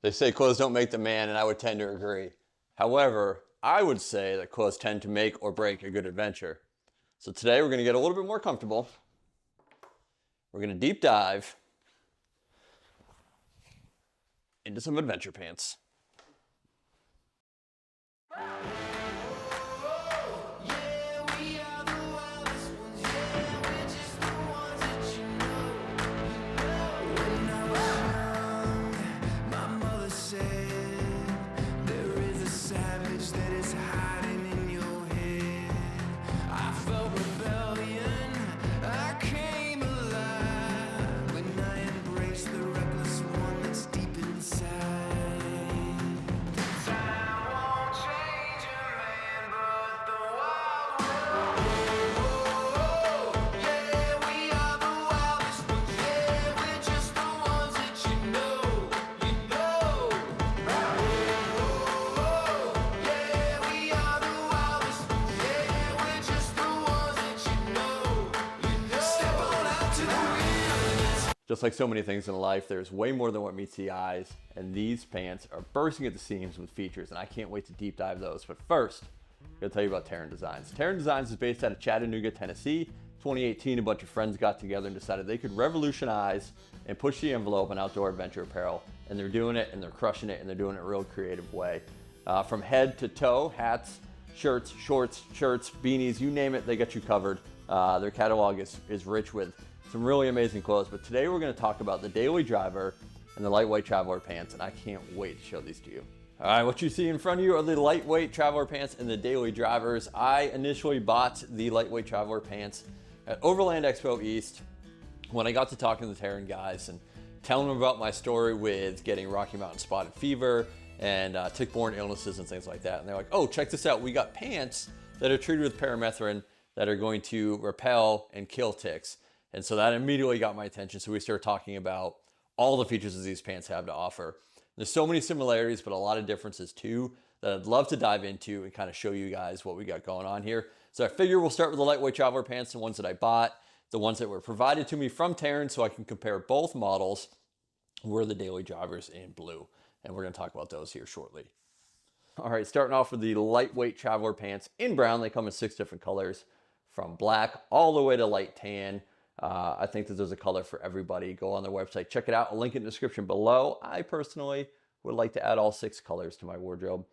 They say clothes don't make the man, and I would tend to agree. However, I would say that clothes tend to make or break a good adventure. So today we're going to get a little bit more comfortable. We're going to deep dive into some adventure pants. Just like so many things in life, there's way more than what meets the eyes, and these pants are bursting at the seams with features, and I can't wait to deep dive those. But first, I'm gonna tell you about Teren Designs. Teren Designs is based out of Chattanooga, Tennessee. 2018, a bunch of friends got together and decided they could revolutionize and push the envelope on outdoor adventure apparel, and they're doing it, and they're crushing it, and they're doing it in a real creative way. From head to toe, hats, shirts, shorts, beanies, you name it, they got you covered. Their catalog is rich with some really amazing clothes, but today we're going to talk about the Daily Driver and the Lightweight Traveler Pants, and I can't wait to show these to you. All right, what you see in front of you are the Lightweight Traveler Pants and the Daily Drivers. I initially bought the Lightweight Traveler Pants at Overland Expo East when I got to talking to the Teren guys and telling them about my story with getting Rocky Mountain spotted fever and tick-borne illnesses and things like that. And they're like, oh, check this out. We got pants that are treated with paramethrin that are going to repel and kill ticks. And so that immediately got my attention. So we started talking about all the features that these pants have to offer. There's so many similarities, but a lot of differences too that I'd love to dive into and kind of show you guys what we got going on here. So I figure we'll start with the Lightweight Traveler Pants, the ones that I bought, the ones that were provided to me from Teren so I can compare both models. Were the Daily Drivers in blue. And we're gonna talk about those here shortly. All right, starting off with the Lightweight Traveler Pants in brown. They come in 6 different colors, from black all the way to light tan. I think that there's a color for everybody. Go on their website, check it out. I'll link it in the description below. I personally would like to add all 6 colors to my wardrobe.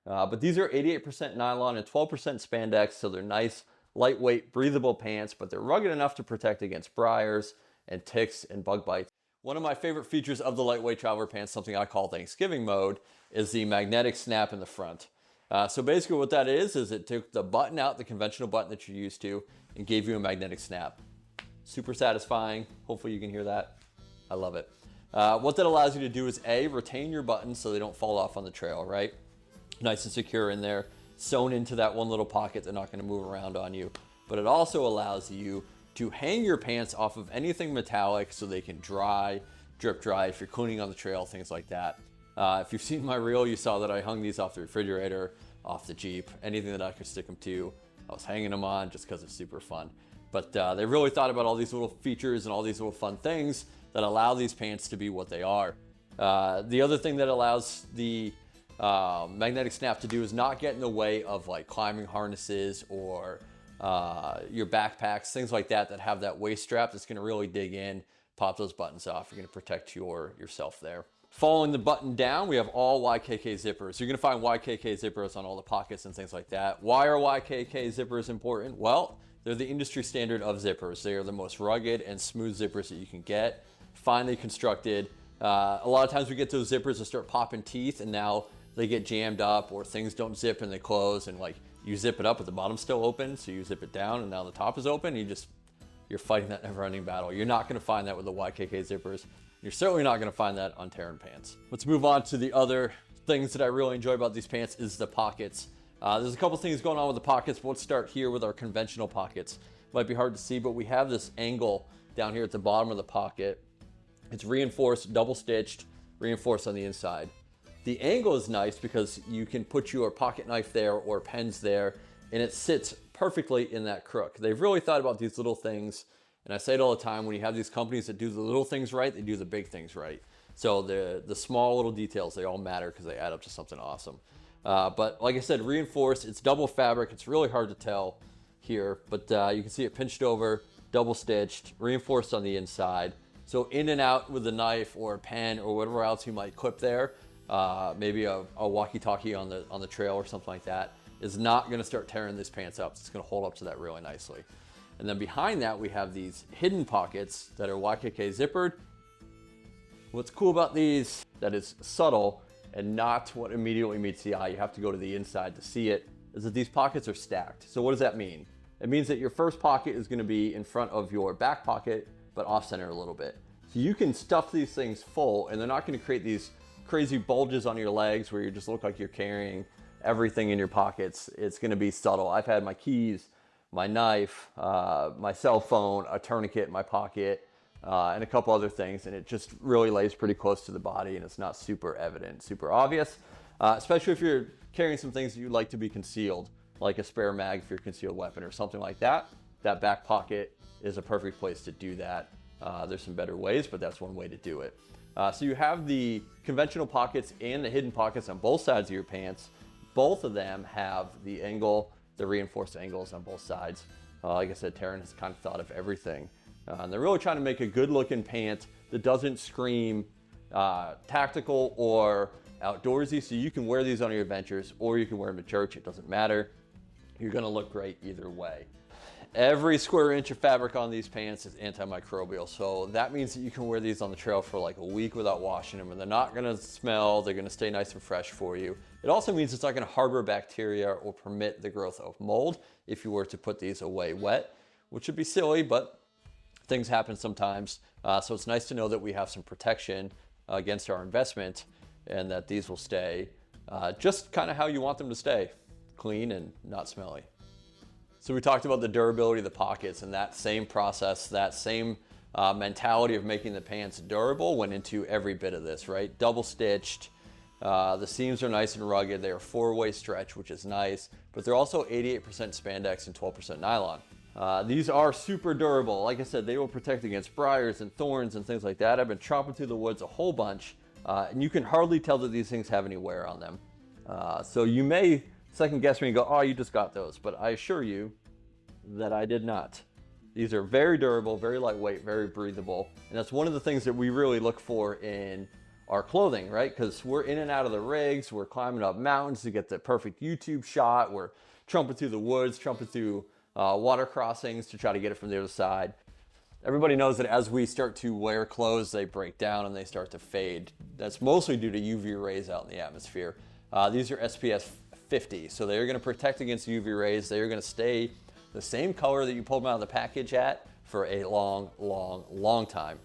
But these are 88% nylon and 12% spandex, so they're nice, lightweight, breathable pants, but they're rugged enough to protect against briars and ticks and bug bites. One of my favorite features of the Lightweight Traveler Pants, something I call Thanksgiving mode, is the magnetic snap in the front. So basically what that is it took the button out, the conventional button that you're used to, and gave you a magnetic snap. Super satisfying. Hopefully you can hear that. I love it. What that allows you to do is A, retain your buttons so they don't fall off on the trail, right? Nice and secure in there, sewn into that one little pocket. They're not going to move around on you. But it also allows you to hang your pants off of anything metallic so they can dry, drip dry if you're cleaning on the trail, things like that. If you've seen my reel, you saw that I hung these off the refrigerator, off the Jeep, anything that I could stick them to. I was hanging them on just because it's super fun. But they really thought about all these little features and all these little fun things that allow these pants to be what they are. The other thing that allows the magnetic snap to do is not get in the way of like climbing harnesses or your backpacks, things like that that have that waist strap that's going to really dig in, pop those buttons off. You're going to protect yourself there. Following the button down, we have all YKK zippers. You're going to find YKK zippers on all the pockets and things like that. Why are YKK zippers important? Well, they're the industry standard of zippers. They are the most rugged and smooth zippers that you can get. Finely constructed. A lot of times we get those zippers that start popping teeth and now they get jammed up or things don't zip and they close, and like you zip it up but the bottom's still open, so you zip it down and now the top is open. You're fighting that never-ending battle. You're not going to find that with the YKK zippers. You're certainly not going to find that on Teren pants. Let's move on to the other things that I really enjoy about these pants is the pockets. There's a couple things going on with the pockets, but let's start here with our conventional pockets. Might be hard to see, but we have this angle down here at the bottom of the pocket. It's reinforced, double stitched, reinforced on the inside. The angle is nice because you can put your pocket knife there or pens there, and it sits perfectly in that crook. They've really thought about these little things, and I say it all the time, when you have these companies that do the little things right, they do the big things right. So the small little details, they all matter because they add up to something awesome. But like I said, reinforced, it's double fabric. It's really hard to tell here, but you can see it pinched over, double stitched, reinforced on the inside. So in and out with a knife or a pen or whatever else you might clip there, maybe a walkie-talkie on the trail or something like that, is not gonna start tearing these pants up. It's gonna hold up to that really nicely. And then behind that, we have these hidden pockets that are YKK zippered. What's cool about these, that is subtle and not what immediately meets the eye, you have to go to the inside to see it, is that these pockets are stacked. So what does that mean? It means that your first pocket is gonna be in front of your back pocket, but off center a little bit. So you can stuff these things full and they're not gonna create these crazy bulges on your legs where you just look like you're carrying everything in your pockets. It's gonna be subtle. I've had my keys, my knife, my cell phone, a tourniquet in my pocket, and a couple other things, and it just really lays pretty close to the body and it's not super evident, super obvious, especially if you're carrying some things that you'd like to be concealed, like a spare mag for your concealed weapon or something like that. That back pocket is a perfect place to do that. There's some better ways, but that's one way to do it. So you have the conventional pockets and the hidden pockets on both sides of your pants. Both of them have the angle, the reinforced angles on both sides. Like I said, Teren has kind of thought of everything. And they're really trying to make a good looking pant that doesn't scream tactical or outdoorsy. So you can wear these on your adventures or you can wear them to church. It doesn't matter. You're gonna look great either way. Every square inch of fabric on these pants is antimicrobial. So that means that you can wear these on the trail for like a week without washing them and they're not gonna smell, they're gonna stay nice and fresh for you. It also means it's not gonna harbor bacteria or permit the growth of mold if you were to put these away wet, which would be silly, but things happen sometimes. So it's nice to know that we have some protection against our investment and that these will stay just kind of how you want them to stay, clean and not smelly. So we talked about the durability of the pockets, and that same process, that same mentality of making the pants durable went into every bit of this, right? Double stitched, the seams are nice and rugged, they are 4-way stretch, which is nice, but they're also 88% spandex and 12% nylon. These are super durable. Like I said, they will protect against briars and thorns and things like that. I've been tromping through the woods a whole bunch, and you can hardly tell that these things have any wear on them. So you may second guess me and go, oh, you just got those. But I assure you that I did not. These are very durable, very lightweight, very breathable. And that's one of the things that we really look for in our clothing, right? Because we're in and out of the rigs, we're climbing up mountains to get the perfect YouTube shot, we're trumping through the woods, trumping through water crossings to try to get it from the other side. Everybody knows that as we start to wear clothes, they break down and they start to fade. That's mostly due to UV rays out in the atmosphere. These are SPF 50, so they're gonna protect against UV rays. They're gonna stay the same color that you pulled them out of the package at for a long, long, long time.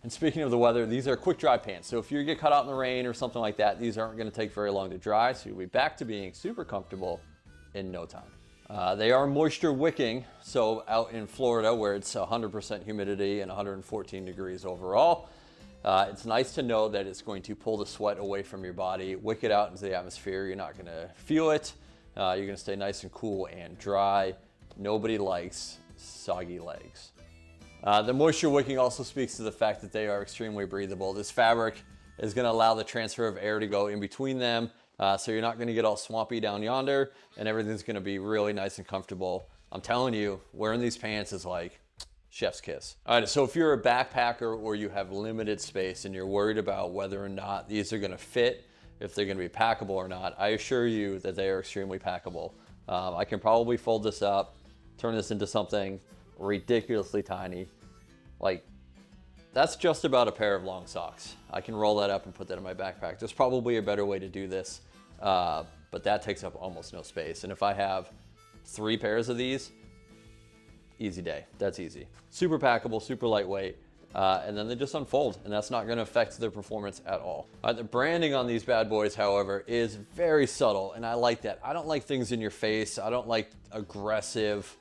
And speaking of the weather, these are quick dry pants. So if you get caught out in the rain or something like that, these aren't gonna take very long to dry, so you'll be back to being super comfortable in no time. They are moisture wicking, so out in Florida where it's 100% humidity and 114 degrees overall, it's nice to know that it's going to pull the sweat away from your body, wick it out into the atmosphere. You're not gonna feel it. You're gonna stay nice and cool and dry. Nobody likes soggy legs. The moisture wicking also speaks to the fact that they are extremely breathable. This fabric is gonna allow the transfer of air to go in between them, so you're not gonna get all swampy down yonder, and everything's gonna be really nice and comfortable. I'm telling you, wearing these pants is like chef's kiss. All right, so if you're a backpacker or you have limited space and you're worried about whether or not these are gonna fit, if they're gonna be packable or not, I assure you that they are extremely packable. I can probably fold this up, turn this into something ridiculously tiny. Like, that's just about a pair of long socks. I can roll that up and put that in my backpack. There's probably a better way to do this, but that takes up almost no space. And if I have 3 pairs of these, easy day, that's easy. Super packable, super lightweight, and then they just unfold, and that's not gonna affect their performance at all. The branding on these bad boys, however, is very subtle, and I like that. I don't like things in your face. I don't like aggressive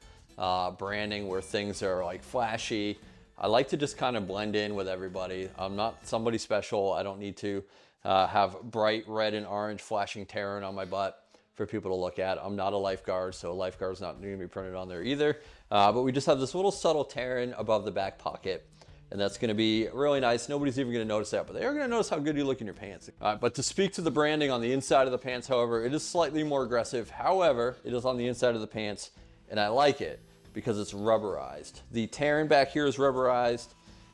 branding where things are like flashy. I like to just kind of blend in with everybody. I'm not somebody special. I don't need to have bright red and orange flashing Teren on my butt for people to look at. I'm not a lifeguard, so a lifeguard's not going to be printed on there either. But we just have this little subtle Teren above the back pocket. and that's going to be really nice. Nobody's even going to notice that, but they are going to notice how good you look in your pants. But to speak to the branding on the inside of the pants, however, it is slightly more aggressive. However, it is on the inside of the pants, and I like it because it's rubberized. The Teren back here is rubberized.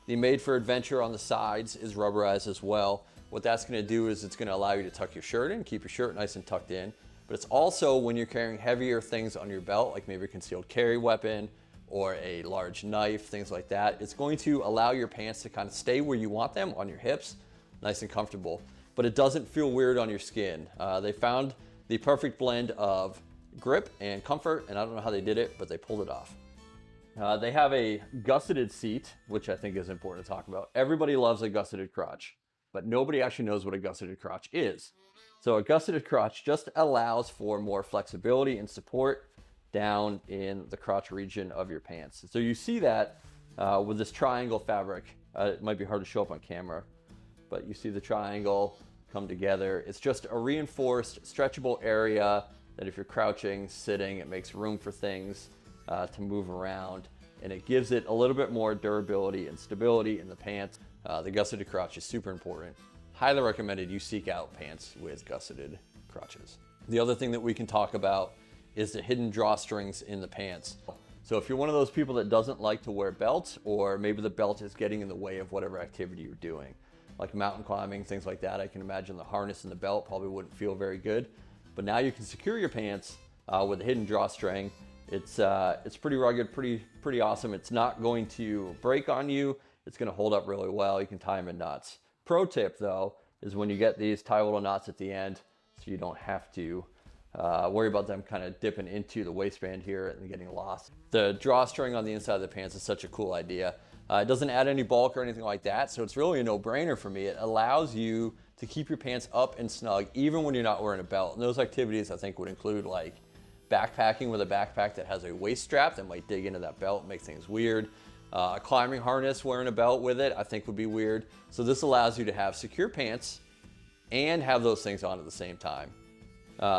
The Made for Adventure on the sides is rubberized as well. What that's going to do is it's going to allow you to tuck your shirt in, keep your shirt nice and tucked in. But it's also when you're carrying heavier things on your belt, like maybe a concealed carry weapon or a large knife, things like that, it's going to allow your pants to kind of stay where you want them on your hips, nice and comfortable. But it doesn't feel weird on your skin. They found the perfect blend of grip and comfort, and I don't know how they did it, but they pulled it off. They have a gusseted seat, which I think is important to talk about. Everybody loves a gusseted crotch, but nobody actually knows what a gusseted crotch is. So a gusseted crotch just allows for more flexibility and support down in the crotch region of your pants. So you see that with this triangle fabric. It might be hard to show up on camera, but you see the triangle come together. It's just a reinforced, stretchable area that if you're crouching, sitting, it makes room for things to move around, and it gives it a little bit more durability and stability in the pants. The gusseted crotch is super important. Highly recommended you seek out pants with gusseted crotches. The other thing that we can talk about is the hidden drawstrings in the pants. So if you're one of those people that doesn't like to wear belts, or maybe the belt is getting in the way of whatever activity you're doing, like mountain climbing, things like that, I can imagine the harness and the belt probably wouldn't feel very good. But now you can secure your pants with a hidden drawstring. It's pretty rugged, pretty awesome. It's not going to break on you. It's going to hold up really well. You can tie them in knots. Pro tip though is when you get these, tie little knots at the end so you don't have to worry about them kind of dipping into the waistband here and getting lost. The drawstring on the inside of the pants is such a cool idea. It doesn't add any bulk or anything like that, so it's really a no-brainer for me. It allows you to keep your pants up and snug even when you're not wearing a belt. And those activities I think would include like backpacking with a backpack that has a waist strap that might dig into that belt and make things weird. A climbing harness wearing a belt with it I think would be weird. So this allows you to have secure pants and have those things on at the same time.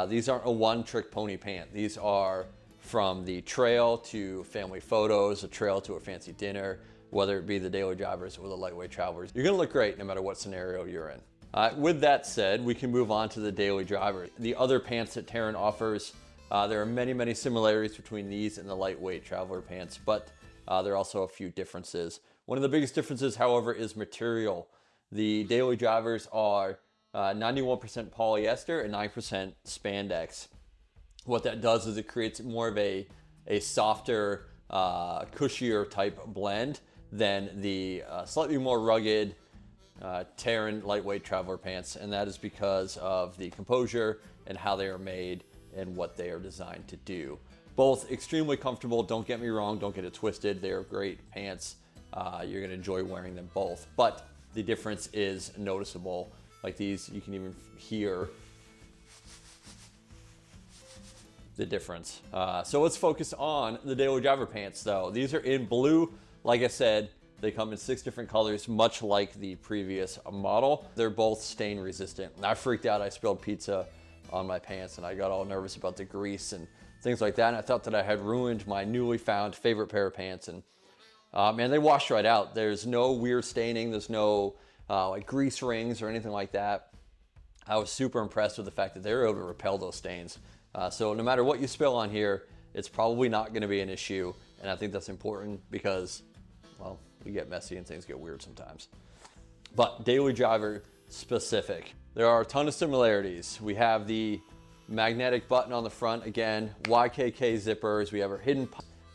These aren't a one-trick pony pant. These are from the trail to family photos, a trail to a fancy dinner, whether it be the daily drivers or the lightweight travelers. You're gonna look great no matter what scenario you're in. With that said, we can move on to the daily driver. The other pants that Teren offers, there are many similarities between these and the lightweight traveler pants, but there are also a few differences. One of the biggest differences, however, is material. The daily drivers are 91% polyester and 9% spandex. What that does is it creates more of a softer, cushier type blend than the slightly more rugged Teren lightweight traveler pants, and that is because of the composure and how they are made and what they are designed to do. Both extremely comfortable, don't get me wrong, don't get it twisted. They are great pants. You're gonna enjoy wearing them both, but the difference is noticeable. Like these, you can even hear the difference. So let's focus on the daily driver pants though. These are in blue. Like I said, they come in 6 different colors, much like the previous model. They're both stain resistant. I freaked out, I spilled pizza on my pants and I got all nervous about the grease and things like that. And I thought that I had ruined my newly found favorite pair of pants. And man, they wash right out. There's no weird staining. There's no like grease rings or anything like that. I was super impressed with the fact that they were able to repel those stains. So no matter what you spill on here, it's probably not going to be an issue. And I think that's important because, well, we get messy and things get weird sometimes. But daily driver specific, there are a ton of similarities. We have the magnetic button on the front, again, YKK zippers. We have our hidden,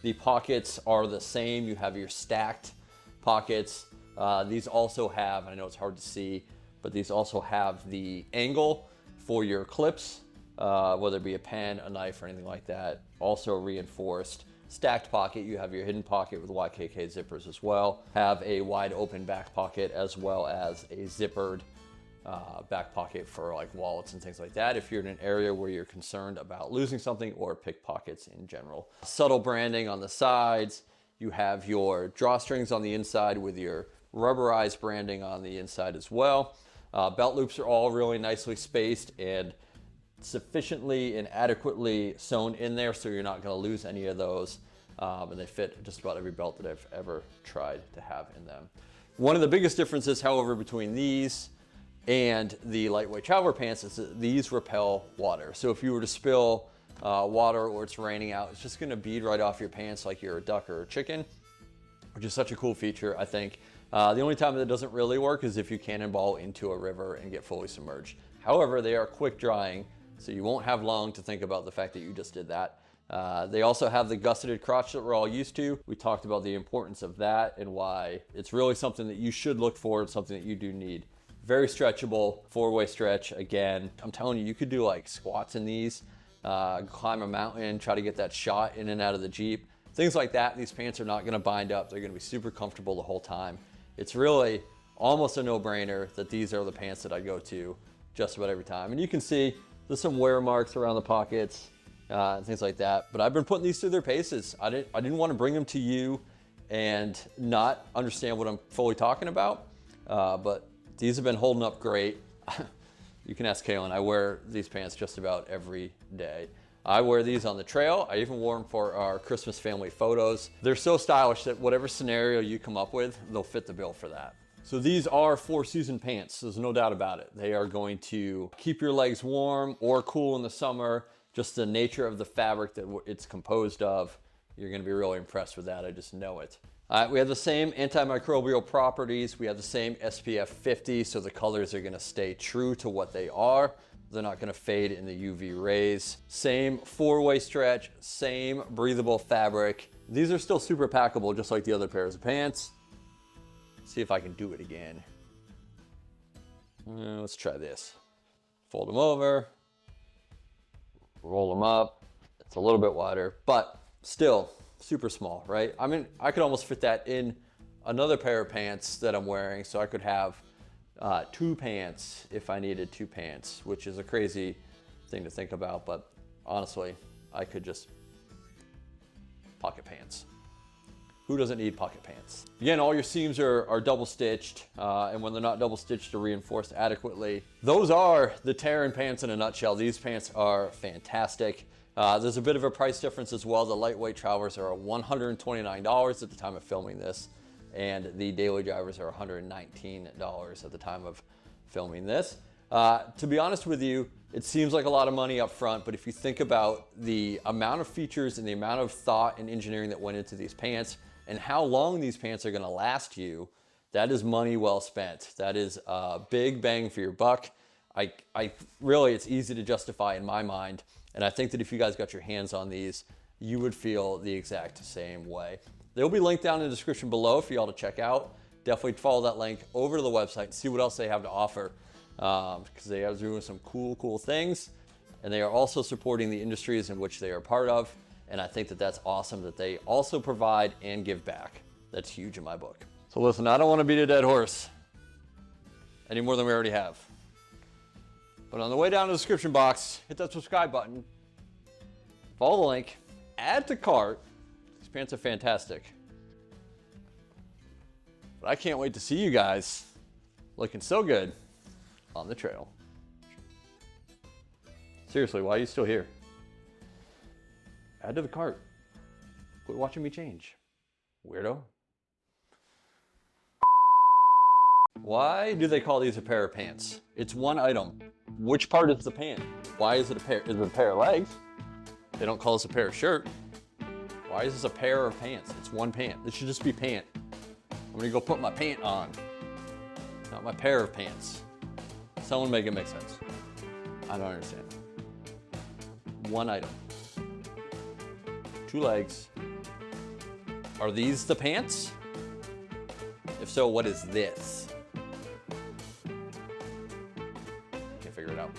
the pockets are the same. You have your stacked pockets. These also have, and I know it's hard to see, but these also have the angle for your clips, whether it be a pen, a knife, or anything like that. Also reinforced. Stacked pocket, you have your hidden pocket with YKK zippers as well. Have a wide open back pocket as well as a zippered back pocket for like wallets and things like that if you're in an area where you're concerned about losing something or pickpockets in general. Subtle branding on the sides. You have your drawstrings on the inside with your rubberized branding on the inside as well. Belt loops are all really nicely spaced and sufficiently and adequately sewn in there so you're not going to lose any of those. And they fit just about every belt that I've ever tried to have in them. One of the biggest differences, however, between these and the lightweight traveler pants is that these repel water. So if you were to spill water or it's raining out, it's just gonna bead right off your pants like you're a duck or a chicken, which is such a cool feature, I think. The only time that it doesn't really work is if you cannonball into a river and get fully submerged. However, they are quick drying, so you won't have long to think about the fact that you just did that. They also have the gusseted crotch that we're all used to. We talked about the importance of that and why it's really something that you should look for. It's something that you do need. Very stretchable, 4-way stretch. Again, I'm telling you, you could do like squats in these, climb a mountain, try to get that shot in and out of the Jeep. Things like that. These pants are not gonna bind up. They're gonna be super comfortable the whole time. It's really almost a no-brainer that these are the pants that I go to just about every time. And you can see there's some wear marks around the pockets and things like that. But I've been putting these through their paces. I didn't want to bring them to you and not understand what I'm fully talking about. But these have been holding up great. You can ask Kaylin. I wear these pants just about every day. I wear these on the trail. I even wore them for our Christmas family photos. They're so stylish that whatever scenario you come up with, they'll fit the bill for that. So these are 4-season pants. There's no doubt about it. They are going to keep your legs warm or cool in the summer. Just the nature of the fabric that it's composed of, you're gonna be really impressed with that. I just know it. We have the same antimicrobial properties. We have the same SPF 50, so the colors are gonna stay true to what they are. They're not gonna fade in the UV rays. Same 4-way stretch, same breathable fabric. These are still super packable, just like the other pairs of pants. See if I can do it again. Let's try this. Fold them over, roll them up. It's a little bit wider, but still super small, right? I mean, I could almost fit that in another pair of pants that I'm wearing, so I could have 2 pants if I needed 2 pants, which is a crazy thing to think about, but honestly, I could just pocket pants. Who doesn't need pocket pants? Again, all your seams are double stitched, and when they're not double stitched, they're reinforced adequately. Those are the Teren pants in a nutshell. These pants are fantastic. There's a bit of a price difference as well. The lightweight travelers are $129 at the time of filming this, and the daily drivers are $119 at the time of filming this. To be honest with you, it seems like a lot of money up front, but if you think about the amount of features and the amount of thought and engineering that went into these pants and how long these pants are gonna last you, that is money well spent. That is a big bang for your buck. I really, it's easy to justify in my mind. And I think that if you guys got your hands on these, you would feel the exact same way. They'll be linked down in the description below for y'all to check out. Definitely follow that link over to the website and see what else they have to offer, because they are doing some cool things. And they are also supporting the industries in which they are part of. And I think that that's awesome that they also provide and give back. That's huge in my book. So listen, I don't want to beat a dead horse any more than we already have. But on the way down to the description box, hit that subscribe button, follow the link, add to cart. These pants are fantastic. But I can't wait to see you guys looking so good on the trail. Seriously, why are you still here? Add to the cart. Quit watching me change, weirdo. Why do they call these a pair of pants? It's one item. Which part is the pant? Why is it a pair? Is it a pair of legs? They don't call this a pair of shirt. Why is this a pair of pants? It's one pant. This should just be pant. I'm gonna go put my pant on, not my pair of pants. Someone make it make sense. I don't understand. One item. 2 legs. Are these the pants? If so, what is this? Can't figure it out.